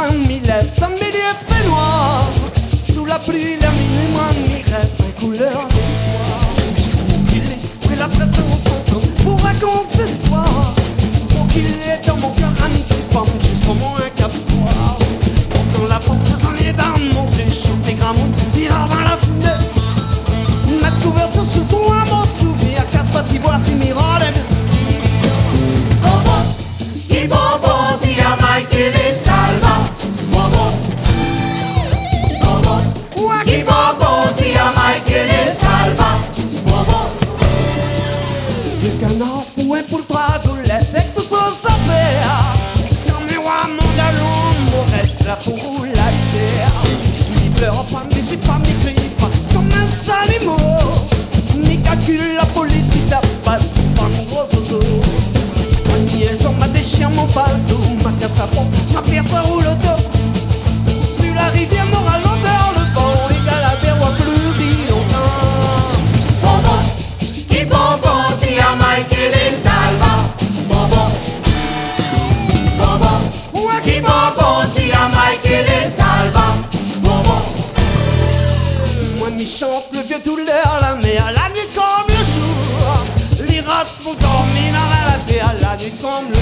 moi m'y lève, un milieu fait noir. Sous la pluie, la minuit, moi m'y rêve, en couleur d'espoir. Il est pris la présence fantôme pour raconter cette histoire. Pour qu'il est dans mon cœur un petit pomme, juste pour moi un capoir. Quand la porte s'en est dans mon yeux, chante des grammones, il dans la fenêtre. Mettre couverture sous ton à mon souvenir, casse pas t'y voir si mirant les Bonbon, qui bonbon si a Michael et Salva. Bonbon, bonbon, qui bonbon si a Michael et Salva. Bonbon. Le canard pour un poule trois doulettes, avec tout pour sa faire. Quand mes rois mon galon, mon reste là pour la terre. Ni pleure pas, ni dis pas, ni crie pas, comme un sale mot. Ni calcule la police si t'as pas, c'est pas mon gros zozo. Liaison, ma déchire, mon paletot, ma casse à pompe, ma pierre, ça roule au dos. Sur la rivière, moral, l'odeur, le vent, égal à des rois plus longtemps. Bonbon, qui bonbon si a Michael et Salva. Bonbon, bonbon, qui bonbon si a Michael et Salva. Bonbon. Moi, m'y chante le vieux douleur, la mer, la nuit comme le jour. Les rats vont dormir dans la terre, la nuit comme le jour.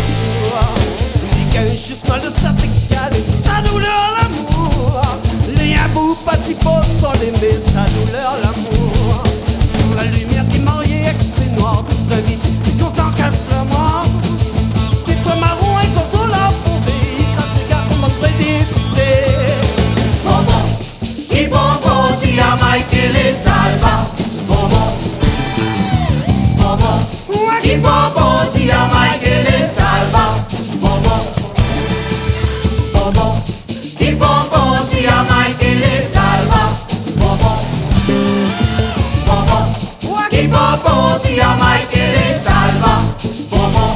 Les gars, juste mal de sa décalée, sa douleur, l'amour. Les abous, pas si beaux, sans l'aimer, sa douleur, l'amour. Pour la lumière qui mariait avec ses noirs, toute sa vie, tout en casse la mort. Des points marrons, elles sont sur la fondée, quand ces gars ont montré d'idées. Bonbon, qui bonbon si a Michael et Salva. Bonbon, bonbon, qui bonbon si a Michael et Salva. Bonbon, bonbon, qui bonbon si a Michael et Salva. Bonbon, bonbon, qui bonbon si a Michael et Salva. Bonbon.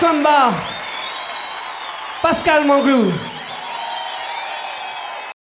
combat, Pascal Mangou.